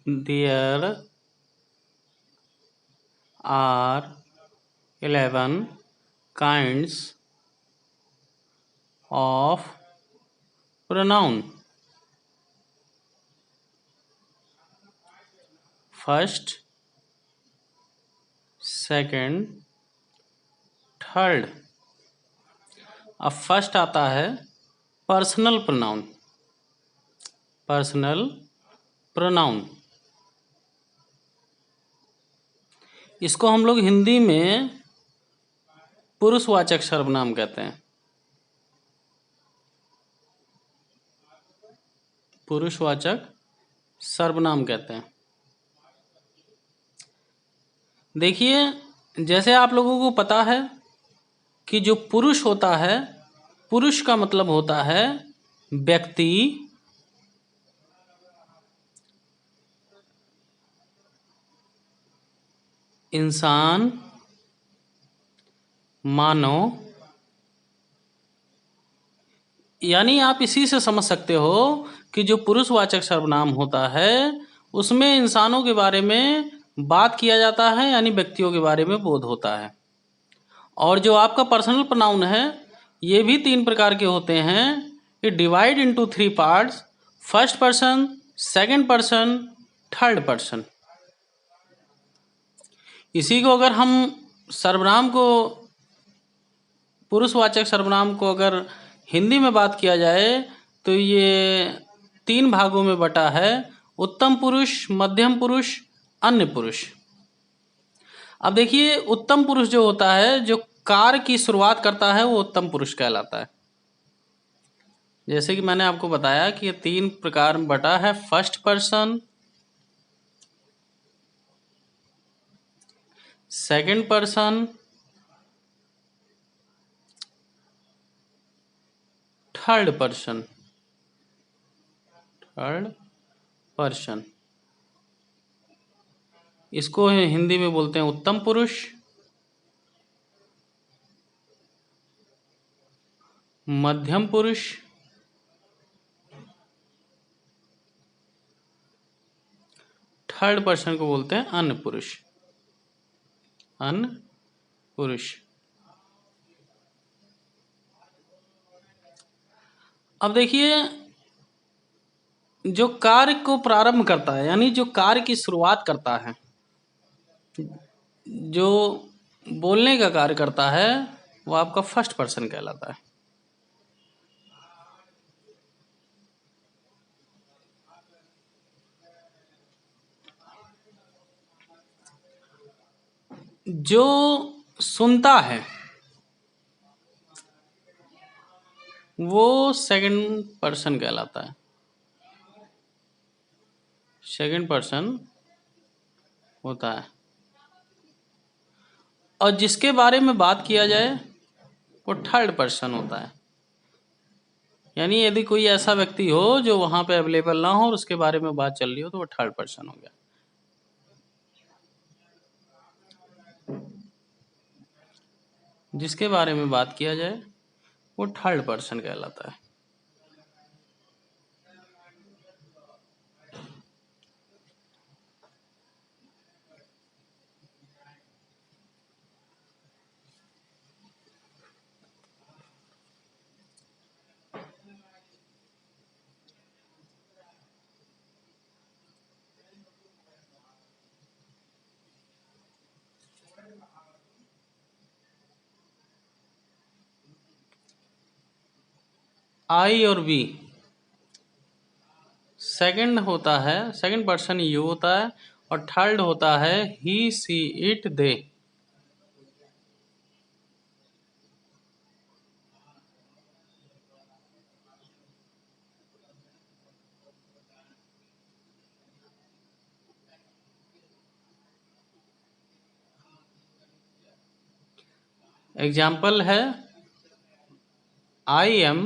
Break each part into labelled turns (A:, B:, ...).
A: There are 11 kinds of pronoun. First, second, third. अब first आता है पर्सनल प्रोनाउन। पर्सनल प्रोनाउन इसको हम लोग हिंदी में पुरुषवाचक सर्वनाम कहते हैं। पुरुषवाचक सर्वनाम कहते हैं। देखिए, जैसे आप लोगों को पता है कि जो पुरुष होता है, पुरुष का मतलब होता है व्यक्ति, इंसान, मानव। यानी आप इसी से समझ सकते हो कि जो पुरुषवाचक सर्वनाम होता है उसमें इंसानों के बारे में बात किया जाता है, यानी व्यक्तियों के बारे में बोध होता है। और जो आपका पर्सनल प्रोनाउन है ये भी 3 प्रकार के होते हैं। It divide into 3 parts, first person, second person, third person. इसी को अगर हम सर्वनाम को, पुरुषवाचक सर्वनाम को अगर हिंदी में बात किया जाए तो ये 3 भागों में बटा है। उत्तम पुरुष, मध्यम पुरुष, अन्य पुरुष। अब देखिए, उत्तम पुरुष जो होता है, जो कार्य की शुरुआत करता है, वो उत्तम पुरुष कहलाता है। जैसे कि मैंने आपको बताया कि ये 3 प्रकार में बटा है। First person, second person, third person. Third person इसको हिंदी में बोलते हैं उत्तम पुरुष, मध्यम पुरुष, थर्ड पर्सन को बोलते हैं अन्य पुरुष। अन्य पुरुष। अब देखिए, जो कार्य को प्रारंभ करता है, यानी जो कार्य की शुरुआत करता है, जो बोलने का कार्य करता है, वो आपका फर्स्ट पर्सन कहलाता है। जो सुनता है वो सेकंड पर्सन कहलाता है। सेकंड पर्सन होता है। और जिसके बारे में बात किया जाए वो थर्ड पर्सन होता है। यानी यदि कोई ऐसा व्यक्ति हो जो वहां पे अवेलेबल ना हो और उसके बारे में बात चल रही हो तो वो थर्ड पर्सन हो गया। जिसके बारे में बात किया जाए वो थर्ड पर्सन कहलाता है। आई और वी, सेकंड होता है, सेकंड पर्सन यू होता है, और थर्ड होता है ही, सी, इट, दे। एग्जाम्पल है I am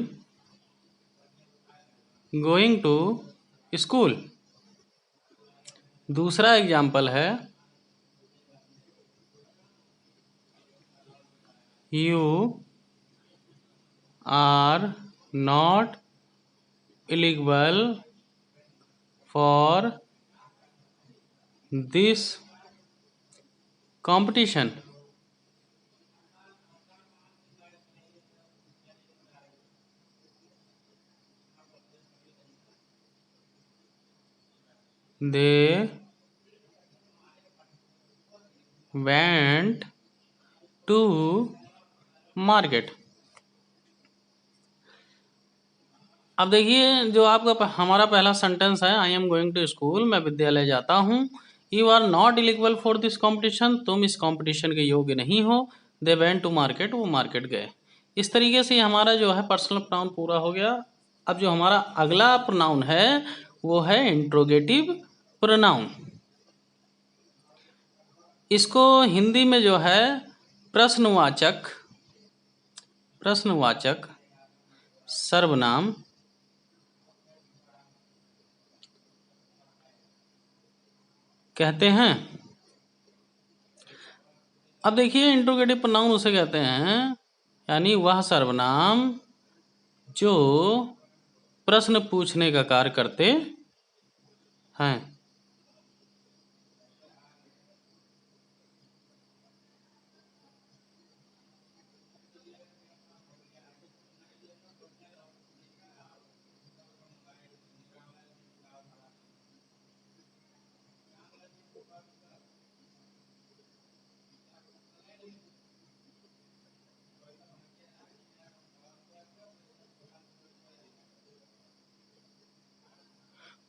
A: going to school. दूसरा एग्जाम्पल है you are not eligible for this competition they went to market। अब देखिए जो आपका हमारा पहला सेंटेंस है, I am going to school, मैं विद्यालय जाता हूँ। You are not eligible for this competition, तुम इस कॉम्पिटिशन के योग्य नहीं हो। दे वेंट टू मार्केट, वो मार्केट गए। इस तरीके से हमारा जो है पर्सनल प्रोनाउन पूरा हो गया। अब जो हमारा अगला प्रोनाउन है वो है इंट्रोगेटिव प्रोनाउन। इसको हिंदी में जो है प्रश्नवाचक सर्वनाम कहते हैं। अब देखिए इंट्रोगेटिव प्रोनाउन उसे कहते हैं, यानी वह सर्वनाम जो प्रश्न पूछने का कार्य करते हैं।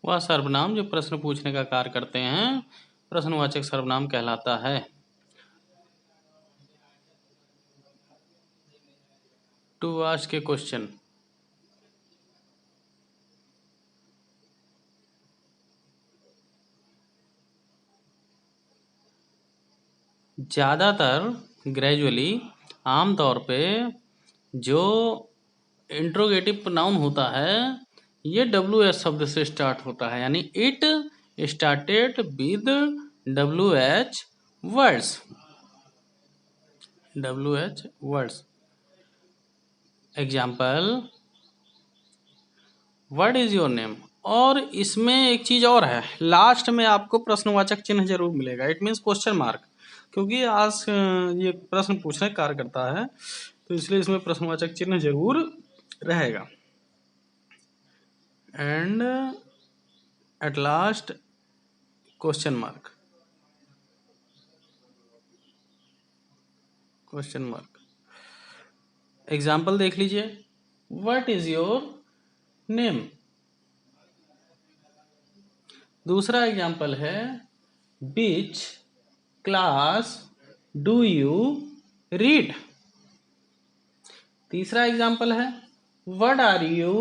A: वह सर्वनाम जो प्रश्न पूछने का कार्य करते हैं प्रश्नवाचक सर्वनाम कहलाता है। टू आस्क ए क्वेश्चन, ज़्यादातर ग्रेजुअली आमतौर पे जो इंट्रोगेटिव प्रोनाउन होता है ये WH शब्द से स्टार्ट होता है, यानी it started with WH words. Example, what is your name. और इसमें एक चीज और है, लास्ट में आपको प्रश्नवाचक चिन्ह जरूर मिलेगा, इट मीन्स क्वेश्चन मार्क, क्योंकि आज ये प्रश्न पूछने का कार्य करता है तो इसलिए इसमें प्रश्नवाचक चिन्ह जरूर रहेगा। And at last question mark. Example देख लीजिए, व्हाट इज योर नेम। दूसरा एग्जाम्पल है, which class do you read. तीसरा एग्जाम्पल है, what are you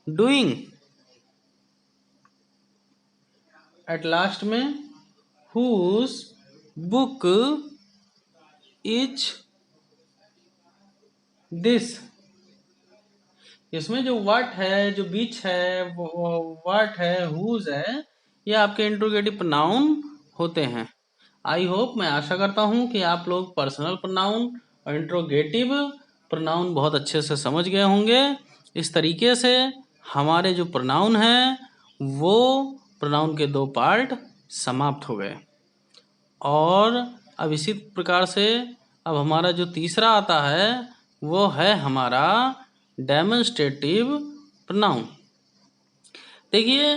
A: doing. At last में, हुज बुक इज दिस। इसमें जो व्हाट है, जो बीच है, व्हाट है, हुज है, ये आपके इंट्रोगेटिव प्रोनाउन होते हैं। आई होप, मैं आशा करता हूँ कि आप लोग पर्सनल प्रोनाउन और इंट्रोगेटिव प्रोनाउन बहुत अच्छे से समझ गए होंगे। इस तरीके से हमारे जो प्रोनाउन हैं वो प्रोनाउन के दो पार्ट समाप्त हो गए। और अब इसी प्रकार से अब हमारा जो तीसरा आता है वो है हमारा डेमोन्स्ट्रेटिव प्रोनाउन। देखिए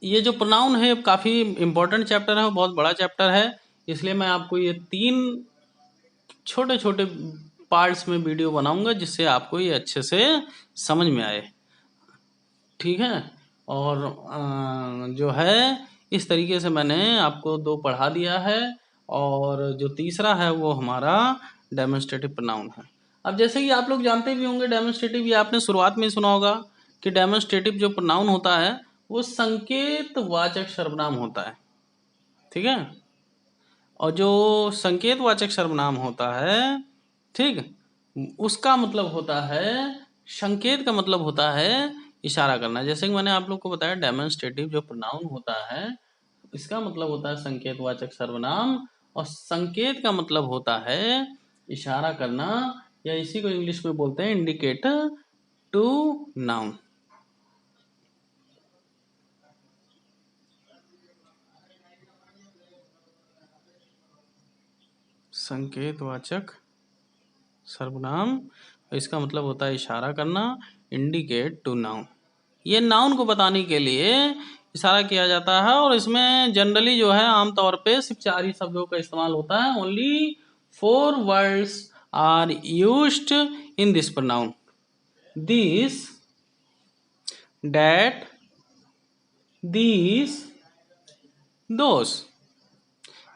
A: ये जो प्रोनाउन है काफ़ी इम्पोर्टेंट चैप्टर है, बहुत बड़ा चैप्टर है, इसलिए मैं आपको ये 3 छोटे छोटे पार्ट्स में वीडियो बनाऊंगा जिससे आपको ये अच्छे से समझ में आए, ठीक है। और जो है इस तरीके से मैंने आपको 2 पढ़ा दिया है, और जो तीसरा है वो हमारा डेमोन्स्ट्रेटिव प्रोनाउन है। अब जैसे कि आप लोग जानते भी होंगे डेमोन्स्ट्रेटिव, ये आपने शुरुआत में ही सुना होगा कि डेमोन्स्ट्रेटिव जो प्रोनाउन होता है वो संकेतवाचक सर्वनाम होता है, ठीक है। और जो संकेतवाचक सर्वनाम होता है, ठीक, उसका मतलब होता है, संकेत का मतलब होता है इशारा करना। जैसे कि मैंने आप लोग को बताया डेमोन्स्ट्रेटिव जो प्रोनाउन होता है इसका मतलब होता है संकेतवाचक सर्वनाम, और संकेत का मतलब होता है इशारा करना, या इसी को इंग्लिश में बोलते हैं इंडिकेटर टू नाउन। संकेतवाचक सर्वनाम, इसका मतलब होता है इशारा करना, इंडिकेट टू नाउन। ये नाउन को बताने के लिए इशारा किया जाता है और इसमें जनरली जो है आमतौर पे सिर्फ 4 ही शब्दों का इस्तेमाल होता है। Only 4 words are used in this pronoun, this, that, these, those.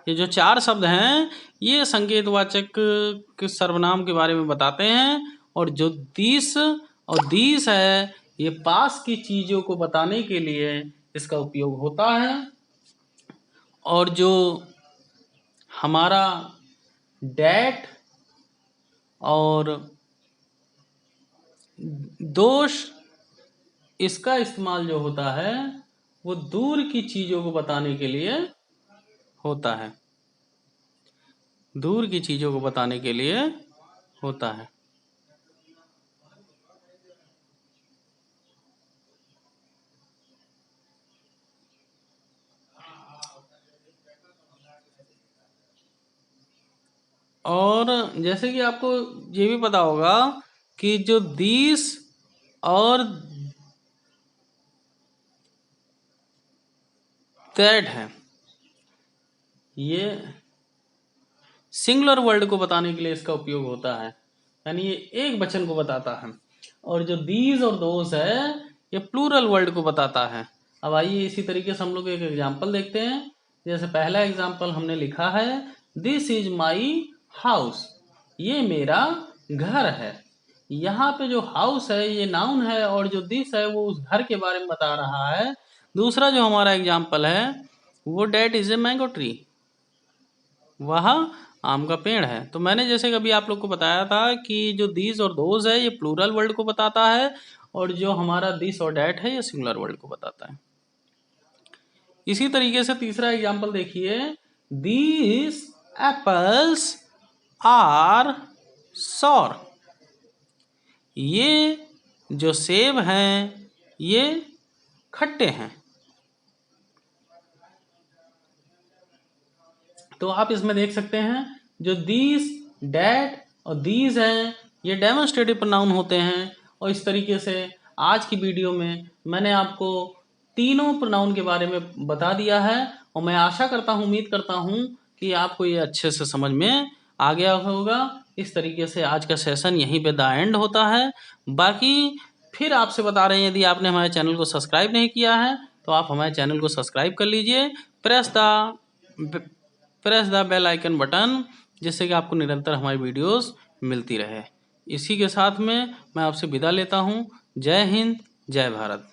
A: ये जो 4 शब्द हैं ये संकेतवाचक सर्वनाम के बारे में बताते हैं, और जो दिस और दीस है ये पास की चीजों को बताने के लिए इसका उपयोग होता है। और जो हमारा डैट और दोष, इसका इस्तेमाल जो होता है वो दूर की चीजों को बताने के लिए होता है, दूर की चीजों को बताने के लिए होता है। और जैसे कि आपको ये भी पता होगा कि जो दिस और दैट है ये सिंगुलर वर्ड को बताने के लिए इसका उपयोग होता है, यानी ये एक वचन को बताता है। और जो दीज और दोस है ये प्लूरल वर्ड को बताता है। अब आइए इसी तरीके से हम लोग एक एग्जाम्पल देखते हैं। जैसे पहला एग्जाम्पल हमने लिखा है, दिस इज माई हाउस, ये मेरा घर है। यहाँ पे जो हाउस है ये नाउन है और जो दिस है वो उस घर के बारे में बता रहा है। दूसरा जो हमारा एग्जाम्पल है वो that is a mango tree, वह आम का पेड़ है। तो मैंने जैसे कभी आप लोग को बताया था कि जो दिस और दोज है ये प्लूरल वर्ड को बताता है, और जो हमारा दिस और डैट है ये सिंगुलर वर्ड को बताता है। इसी तरीके से तीसरा एग्जाम्पल देखिए, दीज एप्पल्स आर सॉर, ये जो सेब हैं ये खट्टे हैं। तो आप इसमें देख सकते हैं जो दिस, डैट और दीज हैं ये डेमोन्स्ट्रेटिव प्रोनाउन होते हैं। और इस तरीके से आज की वीडियो में मैंने आपको तीनों प्रोनाउन के बारे में बता दिया है, और मैं आशा करता हूँ, उम्मीद करता हूँ कि आपको ये अच्छे से समझ में आ गया होगा। इस तरीके से आज का सेशन यहीं पे द एंड होता है। बाकी फिर आपसे बता रहे हैं, यदि आपने हमारे चैनल को सब्सक्राइब नहीं किया है तो आप हमारे चैनल को सब्सक्राइब कर लीजिए, press the bell icon button, जिससे कि आपको निरंतर हमारी वीडियोस मिलती रहे। इसी के साथ में मैं आपसे विदा लेता हूँ। जय हिंद, जय भारत।